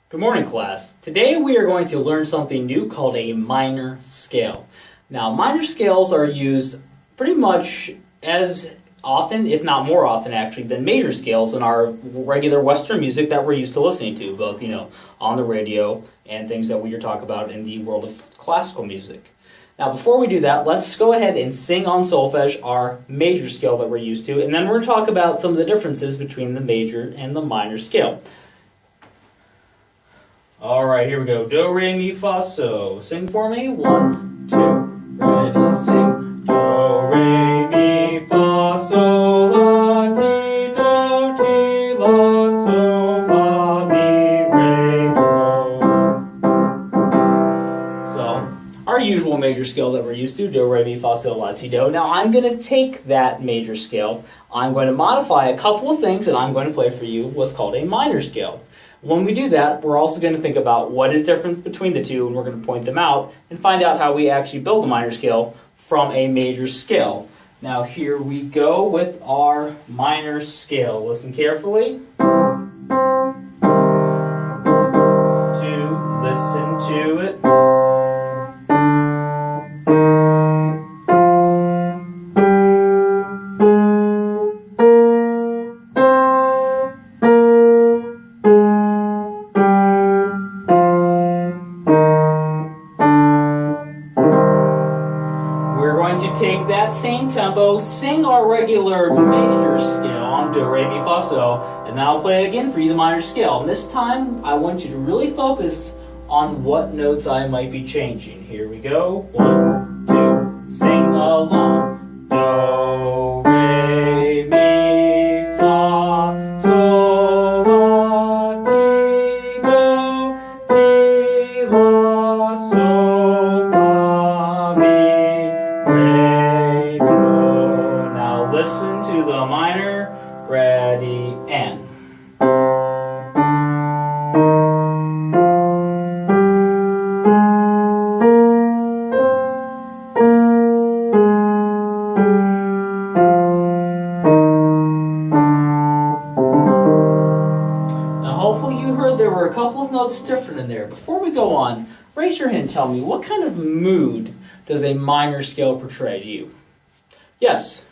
Good morning, class. Today we are going to learn something new called a minor scale. Now, minor scales are used pretty much as often, if not more often actually, than major scales in our regular Western music that we're used to listening to, both, on the radio and things that we talk about in the world of classical music. Now, before we do that, let's go ahead and sing on solfege our major scale that we're used to, and then we're going to talk about some of the differences between the major and the minor scale. All right, here we go. Do, re, mi, fa, so. Sing for me. 1, 2, ready, sing. Do, re, mi, fa, so, la, ti, do, ti, la, so, fa, mi, re, do. So, our usual major scale that we're used to, do, re, mi, fa, so, la, ti, do. Now, I'm going to take that major scale, I'm going to modify a couple of things, and I'm going to play for you what's called a minor scale. When we do that, we're also going to think about what is different between the two, and we're going to point them out and find out how we actually build a minor scale from a major scale. Now here we go with our minor scale. Listen carefully. Listen to it. Take that same tempo, sing our regular major scale on do, re, mi, fa, so, and then I'll play it again for you the minor scale. And this time, I want you to really focus on what notes I might be changing. Here we go. 1, 2, sing along. Do, re, mi, fa, so, la, ti, do, ti, la, so, fa, mi, re. Now listen to the minor, ready, and. Now hopefully you heard there were a couple of notes different in there. Before we go on, raise your hand and tell me, what kind of mood does a minor scale portray to you? Yes.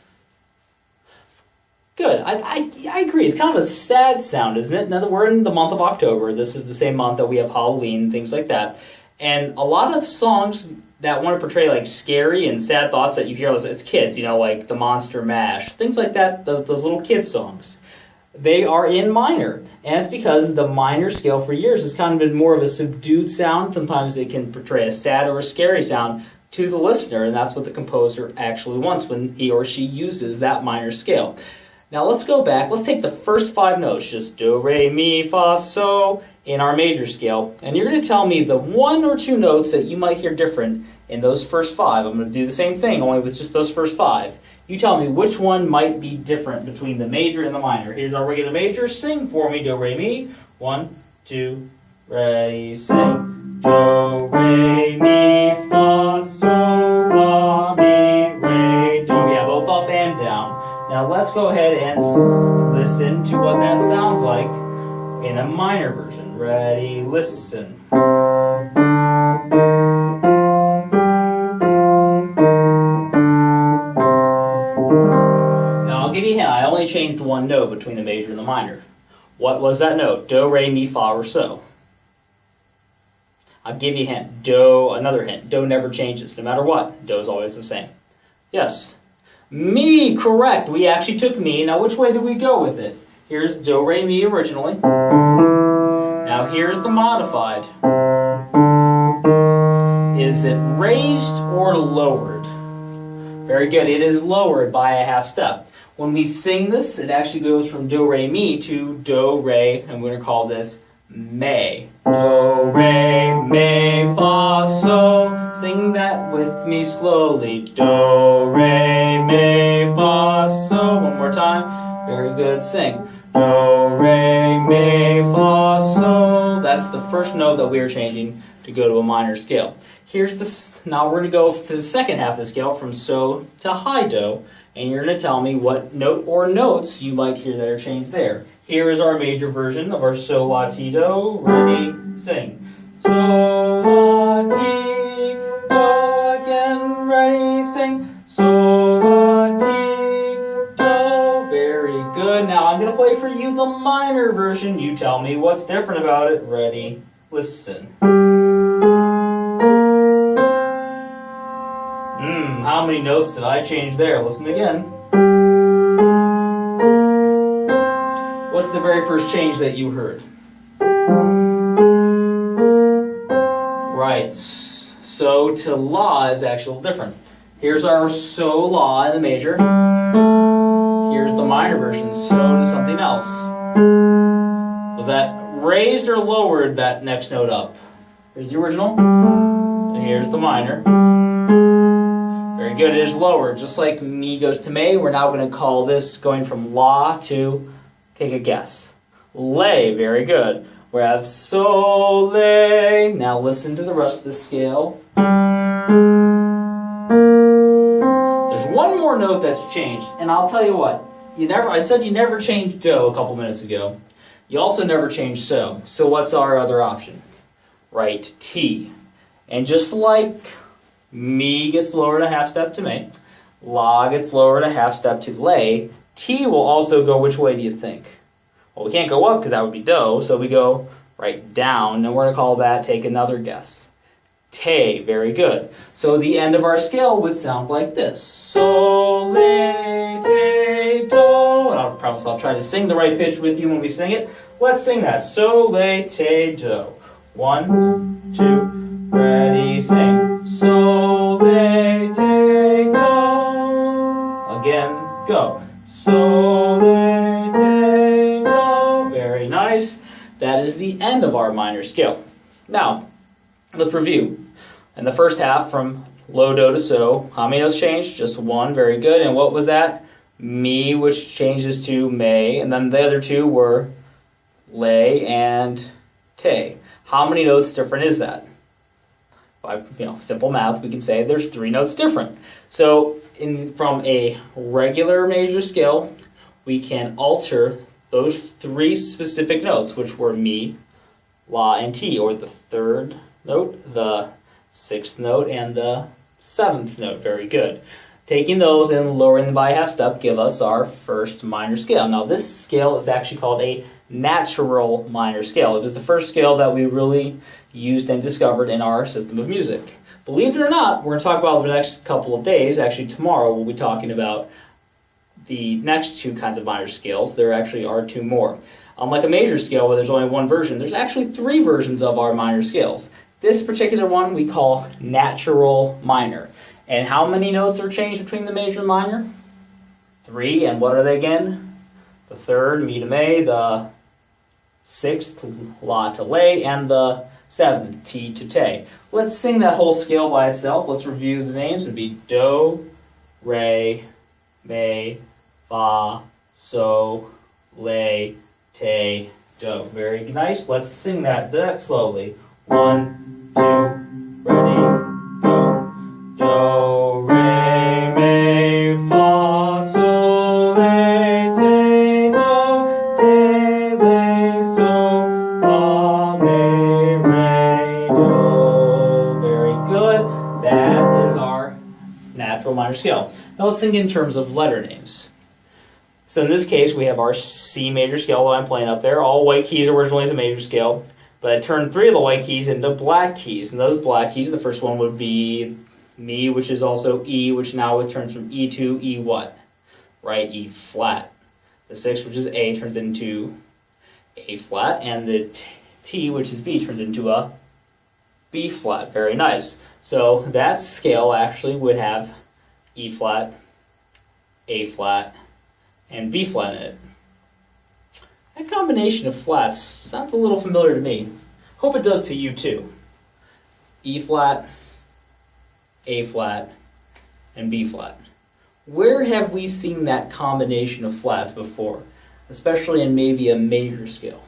Good. I agree. It's kind of a sad sound, isn't it? Now that we're in the month of October, this is the same month that we have Halloween, things like that. And a lot of songs that want to portray like scary and sad thoughts that you hear as kids, like the Monster Mash, things like that, those little kid songs. They are in minor. And it's because the minor scale for years has kind of been more of a subdued sound. Sometimes it can portray a sad or a scary sound to the listener, and that's what the composer actually wants when he or she uses that minor scale. Now let's go back. Let's take the first 5 notes, just do, re, mi, fa, so, in our major scale, and you're going to tell me the 1 or 2 notes that you might hear different in those first 5. I'm going to do the same thing, only with just those first 5. You tell me which one might be different between the major and the minor. Here's our regular major. Sing for me, do, re, mi. 1, 2, ready, sing. Do, re, mi, fa, so, fa, mi, re, do. Yeah, both up and down. Now let's go ahead and listen to what that sounds like in a minor version. Ready, listen. Now I'll give you a hint. I only changed 1 note between the major and the minor. What was that note? Do, re, mi, fa, or so? I'll give you a hint. Do, another hint. Do never changes. No matter what, do is always the same. Yes. Mi, correct. We actually took mi. Now which way did we go with it? Here's do, re, mi originally. Now here's the modified. Is it raised or lowered? Very good. It is lowered by a half step. When we sing this, it actually goes from do, re, mi to do, re, and we're going to call this me. Do, re, mi, fa, so. Sing that with me slowly. Do, re, mi, fa, so. One more time. Very good. Sing. Do, re, mi, fa, so. That's the first note that we are changing to go to a minor scale. Here's this. Now we're going to go to the second half of the scale from so to high do. And you're going to tell me what note or notes you might hear that are changed there. Here is our major version of our So La Ti Do. Ready, sing. So La Ti Do again. Ready, sing. So La Ti Do. Very good. Now I'm gonna play for you the minor version. You tell me what's different about it. Ready, listen. How many notes did I change there? Listen again. What's the very first change that you heard? Right. So to La is actually different. Here's our So La in the major. Here's the minor version, So to something else. Was that raised or lowered that next note up? Here's the original, and here's the minor. Very good, it is lowered. Just like Mi goes to May, we're now going to call this going from La to, take a guess, Lay. Very good. We have So, Lay. Now listen to the rest of the scale. There's one more note that's changed, and I'll tell you what. I said you never changed Do a couple minutes ago. You also never changed So. So what's our other option? Right, Ti. And just like Mi gets lowered a half step to May, La gets lowered a half step to Lay, Ti will also go which way do you think? Well, we can't go up because that would be Do, so we go right down, and we're going to call that, take another guess, Te. Very good. So the end of our scale would sound like this. So, Lay, Te, Do. And I promise I'll try to sing the right pitch with you when we sing it. Let's sing that. So, Lay, Te, Do. 1, 2, ready, sing. So, Lay, Te, Do. Again, go. So, Lay, Te, Do. Very nice. That is the end of our minor scale. Now, let's review. In the first half, from low Do to So, how many notes changed? Just one. Very good. And what was that? Mi, which changes to May. And then the other two were Lay and Te. How many notes different is that? By simple math, we can say there's 3 notes different. So from a regular major scale, we can alter those 3 specific notes, which were Mi, La, and Ti, or the 3rd note, the 6th note, and the 7th note. Very good. Taking those and lowering them by a half step give us our first minor scale. Now this scale is actually called a natural minor scale. It was the first scale that we really used and discovered in our system of music. Believe it or not, we're going to talk about it for the next couple of days. Actually, tomorrow we'll be talking about the next 2 kinds of minor scales. There actually are 2 more. Unlike a major scale where there's only 1 version, there's actually 3 versions of our minor scales. This particular one we call natural minor. And how many notes are changed between the major and minor? 3, and what are they again? The 3rd, Mi to May, the 6th, La to Lay, and the 7th, Ti to Te. Let's sing that whole scale by itself. Let's review the names. It would be Do, Re, Mi, Fa, So, Lay, Te, Do. Very nice. Let's sing that slowly. 1, 2, ready, go. Do, Re, Mi, Fa, So, Lay, Te, Do, Te, Lay, So, Fa, Mi, Re, Do. Very good. That is our natural minor scale. Now let's think in terms of letter names. So in this case, we have our C major scale that I'm playing up there. All white keys originally is a major scale, but I turned 3 of the white keys into black keys. And those black keys, the first one would be Mi, which is also E, which now it turns from E to E what? Right, E flat. The 6th, which is A, turns into A flat, and the T, which is B, turns into a B flat. Very nice. So that scale actually would have E flat, A flat, and B flat in it. That combination of flats sounds a little familiar to me. Hope it does to you too. E flat, A flat, and B flat. Where have we seen that combination of flats before? Especially in maybe a major scale.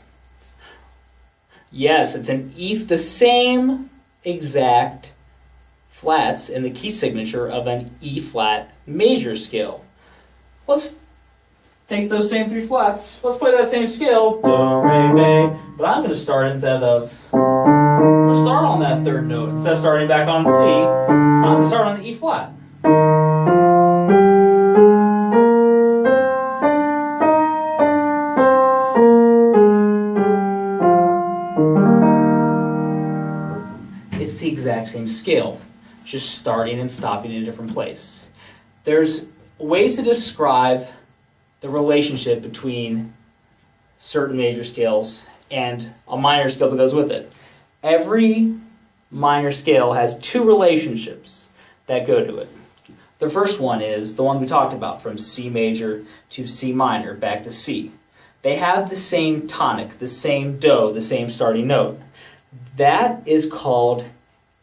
Yes, it's an E, the same exact flats in the key signature of an E flat major scale. Let's take those same 3 flats. Let's play that same scale. Do, re, mi. But I'm going to start instead of... I'm going to start on that 3rd note. Instead of starting back on C, I'm going to start on the E flat. It's the exact same scale, just starting and stopping in a different place. There's ways to describe the relationship between certain major scales and a minor scale that goes with it. Every minor scale has 2 relationships that go to it. The first one is the one we talked about, from C major to C minor, back to C. They have the same tonic, the same do, the same starting note. That is called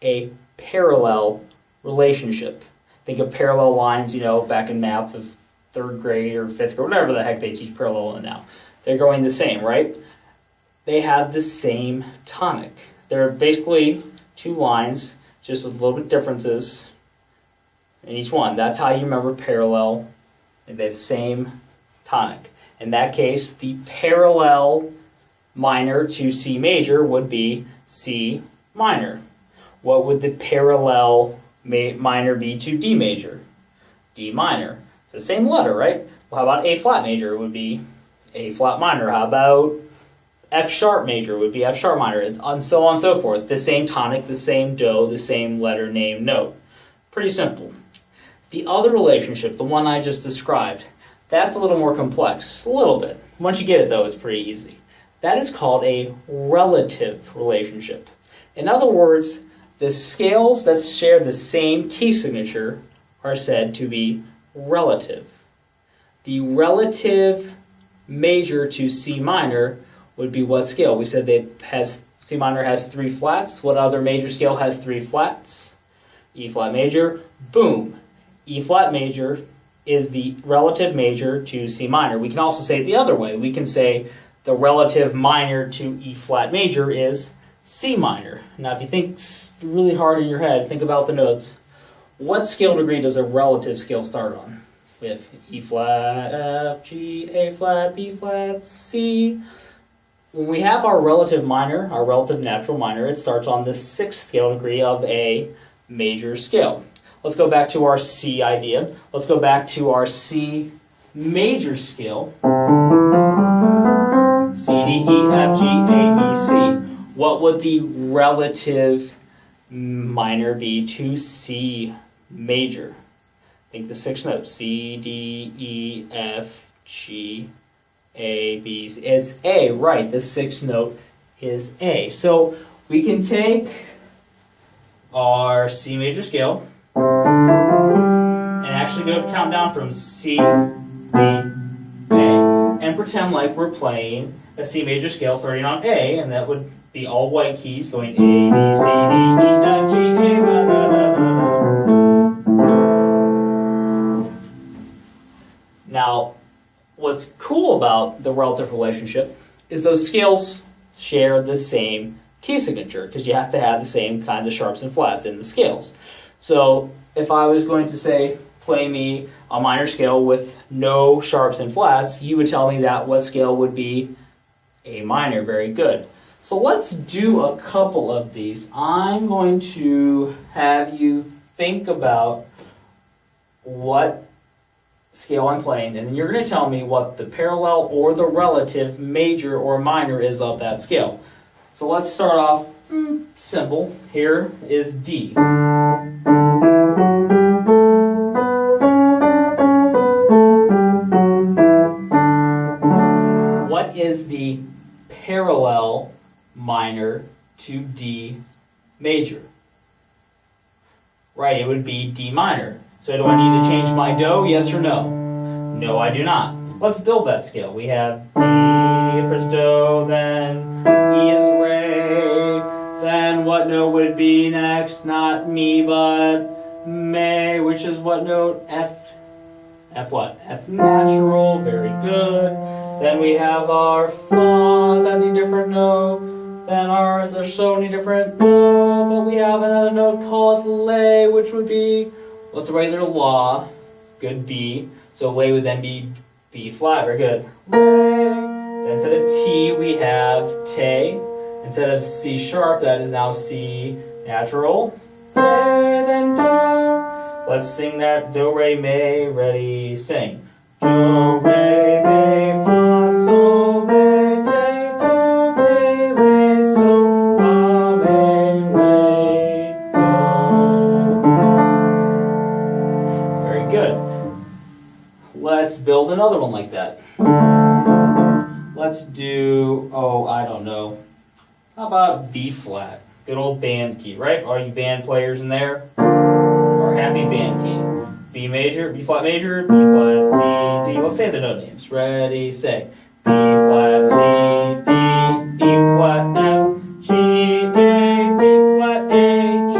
a parallel relationship. Think of parallel lines, back in math of 3rd grade or 5th grade, whatever the heck they teach parallel in now. They're going the same, right? They have the same tonic. They're basically 2 lines, just with a little bit differences in each one. That's how you remember parallel. They have the same tonic. In that case, the parallel minor to C major would be C minor. What would the parallel minor be to D major? D minor. It's the same letter, right? Well, how about A flat major? It would be A flat minor. How about F sharp major? It would be F sharp minor, and so on and so forth. The same tonic, the same do, the same letter, name, note. Pretty simple. The other relationship, the one I just described, that's a little more complex, a little bit. Once you get it, though, it's pretty easy. That is called a relative relationship. In other words, the scales that share the same key signature are said to be relative. The relative major to C minor would be what scale? We said C minor has 3 flats. What other major scale has 3 flats? E flat major. Boom. E flat major is the relative major to C minor. We can also say it the other way. We can say the relative minor to E flat major is C minor. Now, if you think really hard in your head, think about the notes. What scale degree does a relative scale start on? We have E flat, F, G, A flat, B flat, C. When we have our relative minor, our relative natural minor, it starts on the 6th scale degree of a major scale. Let's go back to our C idea. Let's go back to our C major scale. C, D, E, F, G, A, B, C. What would the relative minor be to C major? Think the 6 notes. C, D, E, F, G, A, B, C. It's A, right. The 6th note is A. So we can take our C major scale and actually go to count down from C, B, A, and pretend like we're playing a C major scale starting on A, and that would be all white keys going A, B, C, D, E, F, G, A, da, da, da, da. Now, what's cool about the relative relationship is those scales share the same key signature, because you have to have the same kinds of sharps and flats in the scales. So if I was going to say, play me a minor scale with no sharps and flats, you would tell me that what scale would be A minor. Very good. So let's do a couple of these. I'm going to have you think about what scale I'm playing, and then you're going to tell me what the parallel or the relative major or minor is of that scale. So let's start off simple. Here is D. What is the parallel minor to D major? Right, it would be D minor. So do I need to change my do, yes or no? No, I do not. Let's build that scale. We have D for do, then E is re, then what note would it be next? Not mi, but me, which is what note? F. F what? F natural, very good. Then we have our fa, is that any different? No. Then ours are so many different? No, but we have another note called lay, which would be, what's the regular law? Good B. So lay would then be B flat, very good. Re. Then instead of T, we have te. Instead of C sharp, that is now C natural. Re, then do. Let's sing that do, re, mi. Ready, sing. Do, re, mi, fa, sol, re, te, do, te, re, sol, fa, mi, re, do. Very good. Let's build another one like that. Let's do, oh, I don't know. How about B flat? Good old band key, right? Are you band players in there? Or happy band key? B major, B flat major, B flat, C, D. Let's say the note names. Ready, say. B flat, C, D, E flat, F, G, A, B flat, A, G,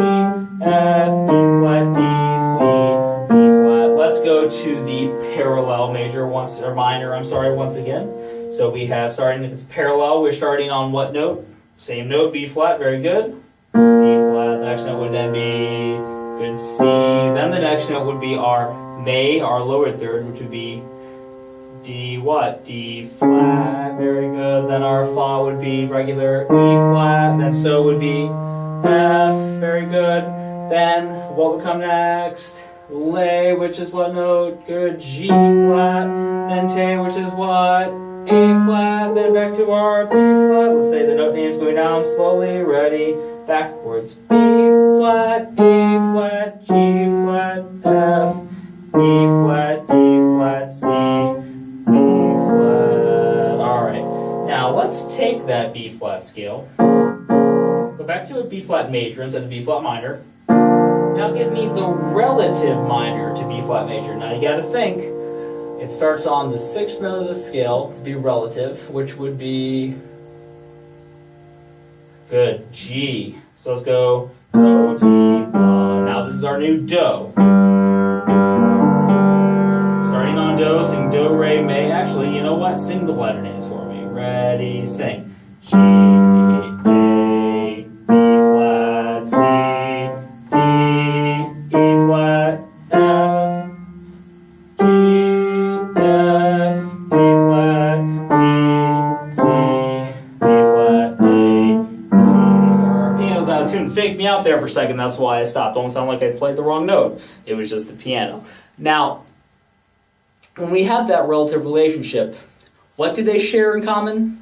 F, E flat, D, C, B flat. Let's go to the parallel major once, or minor, I'm sorry, once again. So we have, starting, if it's parallel, we're starting on what note? Same note, B flat, very good. B flat, the next note would then be good C. Then the next note would be our may, our lower third, which would be D what? D flat, very good. Then our fa would be regular E flat, then so would be F, very good. Then what would come next? Lay, which is what note? Good, G flat. Then te, which is what? A flat, then back to our B flat. Let's say the note names going down slowly. Ready? Backwards. B flat, A flat, G flat, F, E flat, D flat, C, B flat. Alright. Now let's take that B flat scale. Go back to a B flat major instead of B flat minor. Now give me the relative minor to B flat major. Now you gotta think. It starts on the 6th note of the scale to be relative, which would be good, G. So let's go do, G, la. Now this is our new do. Starting on do, sing do, re, mi. Actually, you know what? Sing the letter names for me. Ready, sing. G, A, B flat, C, D, E flat, F, G, F, E flat, B, C, B flat, A, G. So our piano's out of tune. Faked me out there for a second, that's why I stopped. Don't sound like I played the wrong note. It was just the piano. Now, when we have that relative relationship, what do they share in common?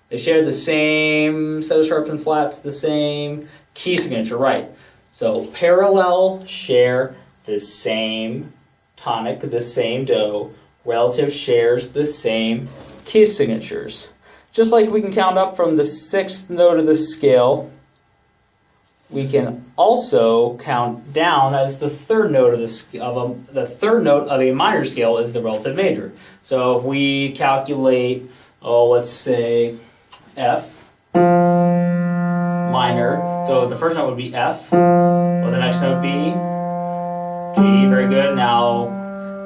They share the same set of sharps and flats, the same key signature, right? So parallel share the same tonic, the same do. Relative shares the same key signatures. Just like we can count up from the 6th note of the scale, we can also count down as the 3rd note of the third note of a minor scale is the relative major. So if we calculate, let's say F minor. So the first note would be F. Well, the next note would be G. Very good. Now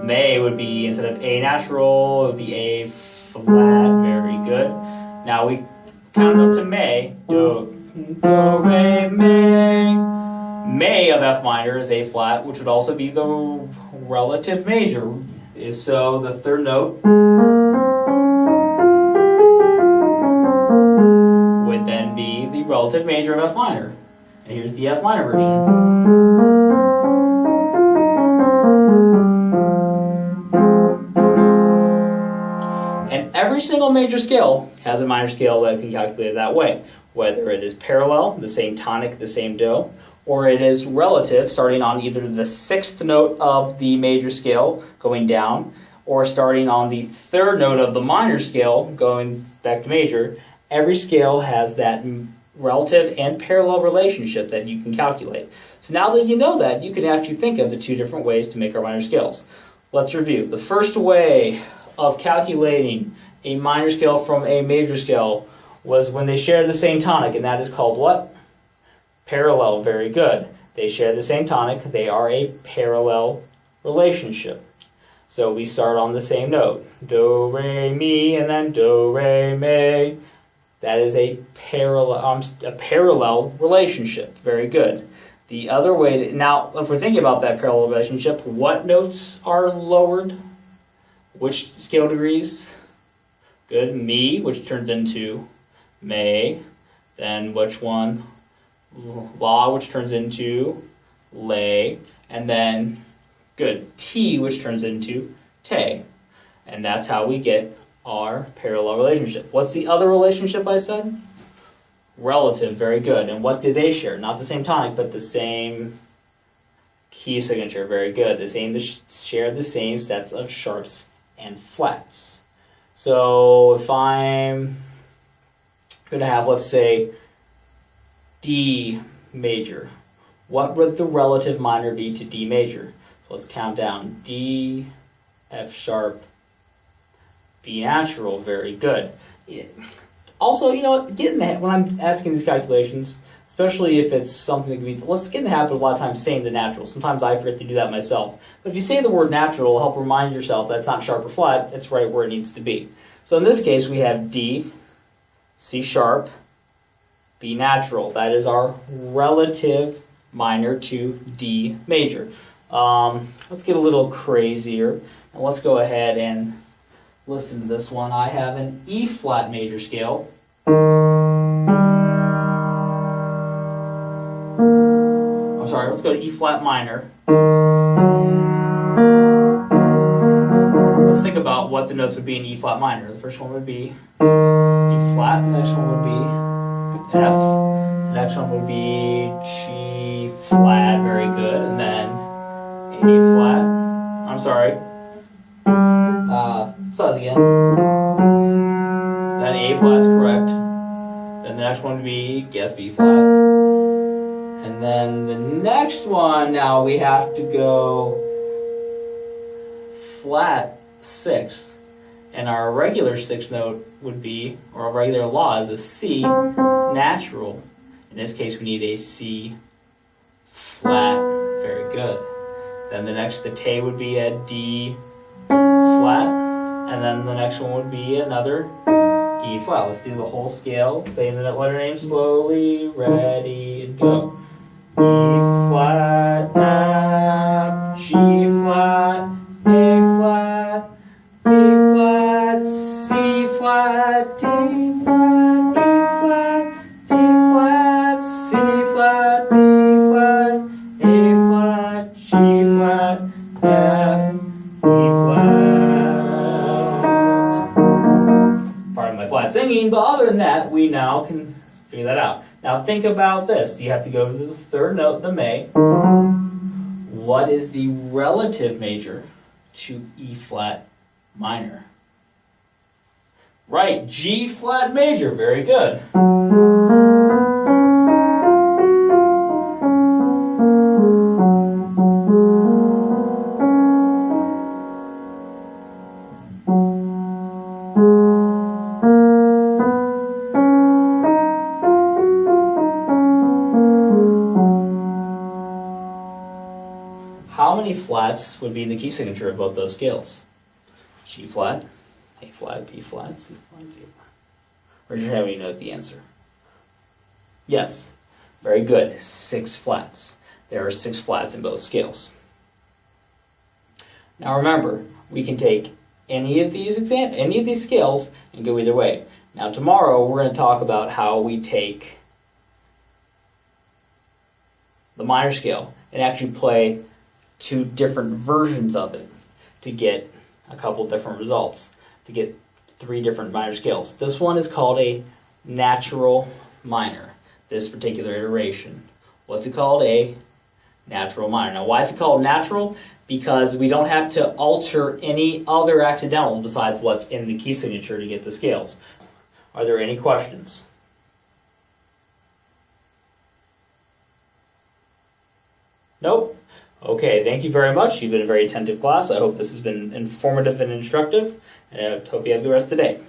may would be, instead of A natural, it would be A flat. Very good. Now we count up to may. Do, re, mi. May of F minor is A flat, which would also be the relative major. So the 3rd note would then be the relative major of F minor. And here's the F minor version. And every single major scale has a minor scale that can calculate that way. Whether it is parallel, the same tonic, the same do, or it is relative, starting on either the 6th note of the major scale going down, or starting on the 3rd note of the minor scale going back to major. Every scale has that relative and parallel relationship that you can calculate. So now that you know that, you can actually think of the 2 different ways to make our minor scales. Let's review. The first way of calculating a minor scale from a major scale was when they share the same tonic, and that is called what? Parallel. Very good. They share the same tonic. They are a parallel relationship. So we start on the same note. Do, re, mi, and then do, re, mi. That is a parallel relationship. Very good. The other way, now if we're thinking about that parallel relationship, what notes are lowered Which scale degrees? Good. Mi, which turns into me. Then which one? La, which turns into le. And then, good, T, which turns into te. And that's how we get our parallel relationship. What's the other relationship I said? Relative, very good. And what do they share? Not the same tonic, but the same key signature, very good. They share the same sets of sharps and flats. So if I'm going to have, let's say, D major, what would the relative minor be to D major? So let's count down. D, F sharp, B natural, very good. Also, you know, when I'm asking these calculations, especially if it's something that can be, let's get in the habit of a lot of times saying the natural. Sometimes I forget to do that myself. But if you say the word natural, help remind yourself that it's not sharp or flat, it's right where it needs to be. So in this case, we have D, C sharp, B natural. That is our relative minor to D major. Let's get a little crazier, and let's go ahead and listen to this one. I have an E flat major scale. I'm sorry, let's go to E flat minor. Let's think about what the notes would be in E flat minor. The first one would be E flat, the next one would be F, the next one would be G flat, very good, and then A flat. I'm sorry. Start again. Then A flat's correct. Then the next one would be, guess, B flat. And then the next one, now we have to go flat 6. And our regular 6th note would be, or our regular law is a C natural. In this case, we need a C flat. Very good. Then the T would be a D flat. And then the next one would be another E flat. Let's do the whole scale. Saying the letter name slowly. Ready, and go. E flat, F, G flat, A flat, B flat, C flat, D flat, E flat, D flat, C flat, B flat, A flat, G flat, F, E flat. Pardon my flat singing, but other than that, we now can figure that out. Now think about this. You have to go to the third note, the me. What is the relative major to E flat minor? Right, G flat major. Very good. How many flats would be in the key signature of both those scales? G flat, A flat, B flat, C flat, D flat. Or do you have any know the answer? Yes. Very good. 6 flats. There are 6 flats in both scales. Now remember, we can take any of these scales and go either way. Now tomorrow we're going to talk about how we take the minor scale and actually play 2 different versions of it to get a couple different results, to get 3 different minor scales. This one is called a natural minor, this particular iteration. What's it called? A natural minor. Now why is it called natural? Because we don't have to alter any other accidentals besides what's in the key signature to get the scales. Are there any questions? Nope? Okay, thank you very much. You've been a very attentive class. I hope this has been informative and instructive, and I hope you have the rest of the day.